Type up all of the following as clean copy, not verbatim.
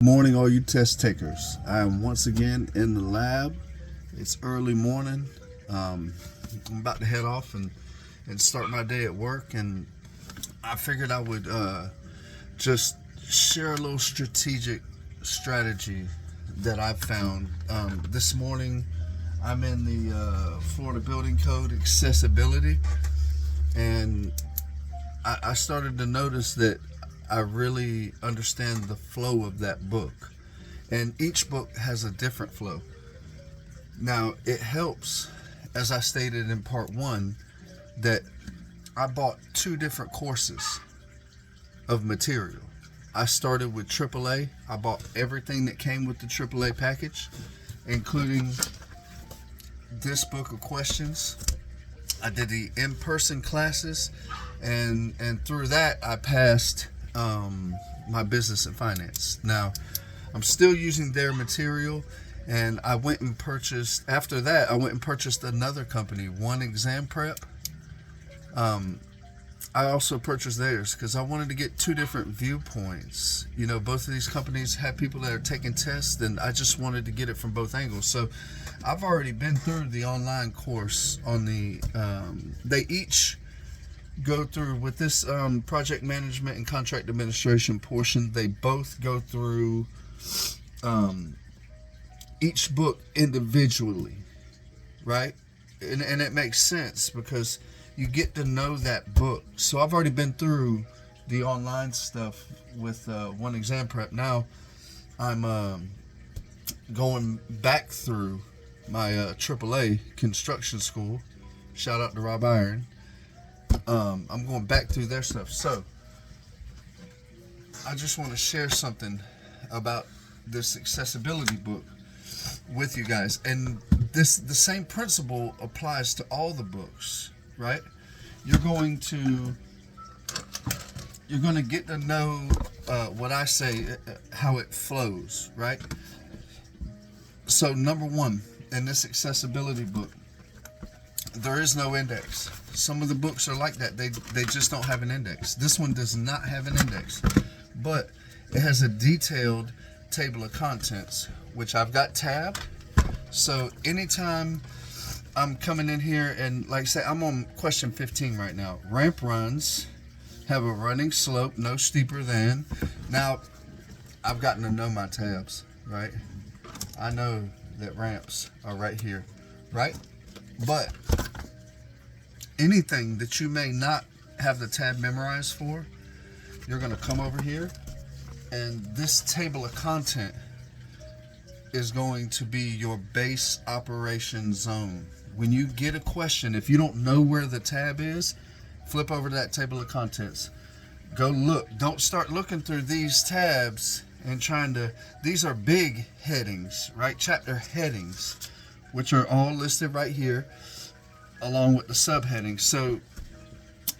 Morning, all you test takers. I am once again in the lab. It's early morning. I'm about to head off and start my day at work, and I figured I would just share a little strategic strategy that I've found. This morning, I'm in the Florida Building Code accessibility, and I started to notice that I really understand the flow of that book. And each book has a different flow. Now, it helps, as I stated in part one, that I bought two different courses of material. I started with AAA. I bought everything that came with the AAA package, including this book of questions. I did the in-person classes, and through that, I passed my business and finance. Now, I'm still using their material, and I went and purchased, after that, I went and purchased another company, One Exam Prep. I also purchased theirs because I wanted to get two different viewpoints. You know, both of these companies have people that are taking tests, and I just wanted to get it from both angles. So I've already been through the online course on the, they each go through with this project management and contract administration portion. They both go through each book individually, right? And it makes sense because you get to know that book. So I've already been through the online stuff with One Exam Prep. Now I'm going back through my AAA construction school. Shout out to Rob Iron. I'm going back through their stuff. So I just want to share something about this accessibility book with you guys. And the same principle applies to all the books, right? You're going to get to know what I say, how it flows, right? So number one, in this accessibility book, there is no index. Some of the books are like that. They just don't have an index. This one does not have an index, but it has a detailed table of contents, which I've got tabbed. So anytime I'm coming in here, and like I say, I'm on question 15 right now. Ramp runs have a running slope no steeper than. Now, I've gotten to know my tabs, right? I know that ramps are right here, right? But anything that you may not have the tab memorized for, you're going to come over here, and this table of content is going to be your base operation zone. When you get a question, if you don't know where the tab is, flip over to that table of contents. Go look. Don't start looking through these tabs and trying to, these are big headings, right? Chapter headings, which are all listed right here along with the subheadings. So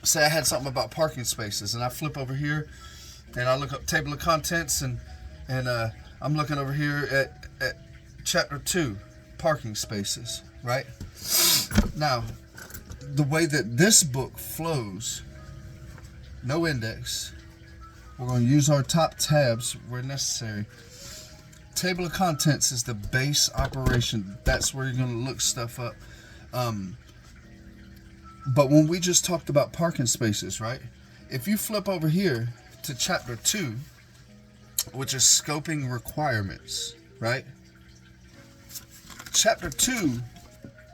say I had something about parking spaces, and I flip over here and I look up table of contents, and I'm looking over here at chapter 2, parking spaces, right? Now, the way that this book flows, no index. We're going to use our top tabs where necessary. Table of contents is the base operation. That's where you're going to look stuff up. But when we just talked about parking spaces, right? If you flip over here to chapter 2, which is scoping requirements, right? Chapter 2,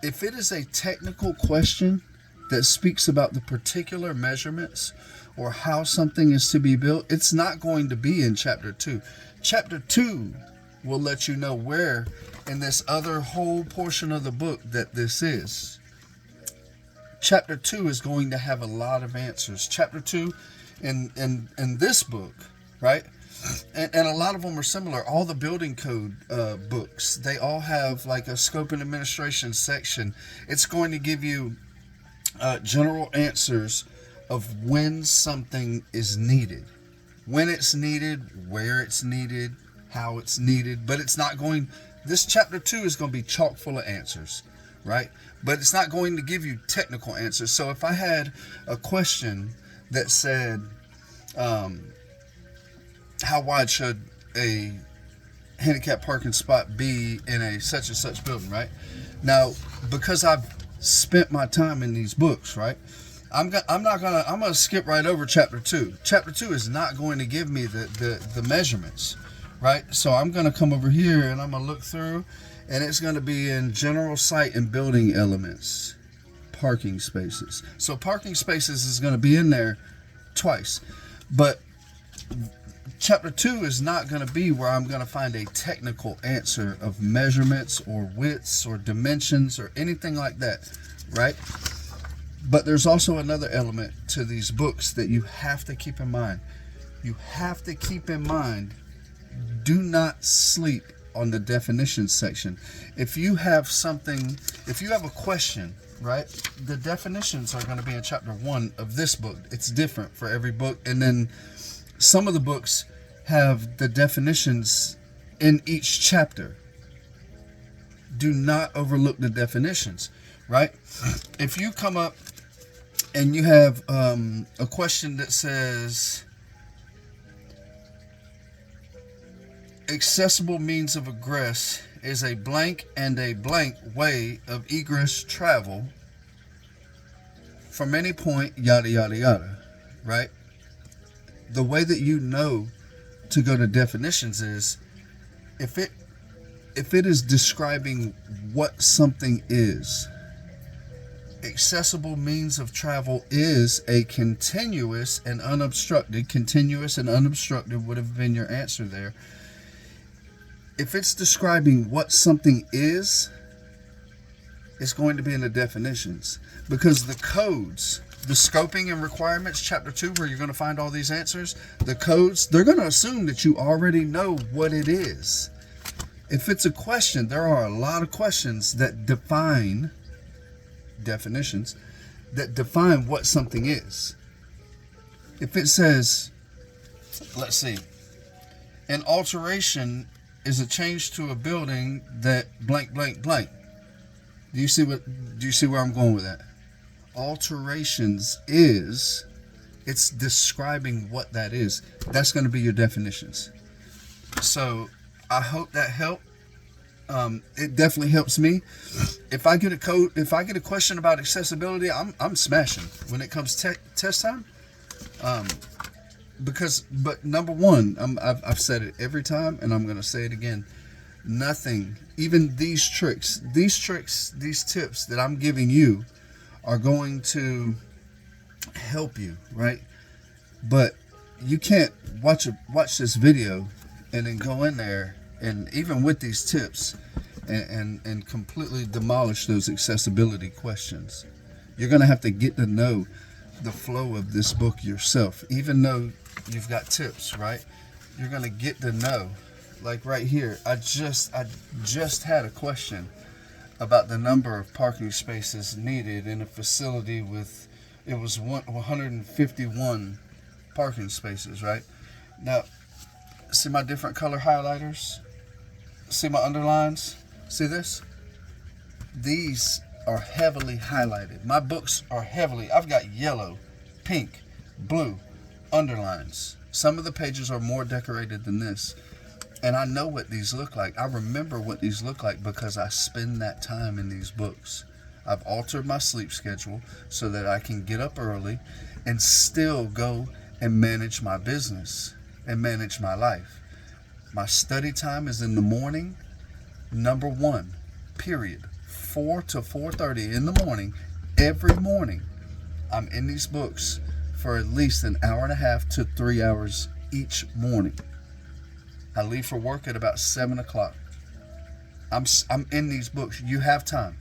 if it is a technical question that speaks about the particular measurements or how something is to be built, it's not going to be in chapter 2. Chapter 2 will let you know where in this other whole portion of the book that this is. Chapter 2 is going to have a lot of answers. Chapter 2 in this book, right? And a lot of them are similar. All the building code books, they all have like a scope and administration section. It's going to give you general answers of when something is needed. When it's needed, where it's needed, how it's needed. But it's not going, this chapter 2 is going to be chock full of answers, right? But it's not going to give you technical answers. So if I had a question that said, how wide should a handicap parking spot be in a such and such building, right? Now, because I've spent my time in these books, right? I'm gonna skip right over chapter 2. Chapter 2 is not going to give me the measurements, right? So I'm gonna come over here and I'm gonna look through, and it's gonna be in general site and building elements, parking spaces. So parking spaces is gonna be in there twice, but chapter 2 is not going to be where I'm going to find a technical answer of measurements or widths or dimensions or anything like that, right? But there's also another element to these books that you have to keep in mind. You have to keep in mind, do not sleep on the definitions section. If you have a question, right, the definitions are going to be in chapter 1 of this book. It's different for every book, and then some of the books have the definitions in each chapter. Do not overlook the definitions, right? If you come up and you have a question that says, accessible means of egress is a blank and a blank way of egress travel from any point, yada, yada, yada, right? The way that you know to go to definitions is if it is describing what something is. Accessible means of travel is a continuous and unobstructed. Continuous and unobstructed would have been your answer there. If it's describing what something is, it's going to be in the definitions, because the codes, the scoping and requirements, chapter 2, where you're going to find all these answers, the codes, they're going to assume that you already know what it is. If it's a question, there are a lot of questions that define definitions, that define what something is. If it says, let's see, an alteration is a change to a building that blank, blank, blank. Do you see where I'm going with that? Alterations is, it's describing what that is. That's going to be your definitions. So I hope that helped. It definitely helps me. If I get a question about accessibility, I'm smashing when it comes test time. But number one, I've said it every time, and I'm going to say it again. Nothing, even these tips that I'm giving you are going to help you, right? But you can't watch this video and then go in there and even with these tips and completely demolish those accessibility questions. You're going to have to get to know the flow of this book yourself. Even though you've got tips, right? You're going to get to know. Like right here, I just had a question about the number of parking spaces needed in a facility with, it was 151 parking spaces, right? Now, see my different color highlighters? See my underlines? See this? These are heavily highlighted. My books are heavily, I've got yellow, pink, blue underlines. Some of the pages are more decorated than this. And I know what these look like. I remember what these look like because I spend that time in these books. I've altered my sleep schedule so that I can get up early and still go and manage my business and manage my life. My study time is in the morning, number one, period. 4 to 4:30 in the morning, every morning. I'm in these books for at least an hour and a half to 3 hours each morning. I leave for work at about 7 o'clock. I'm in these books. You have time.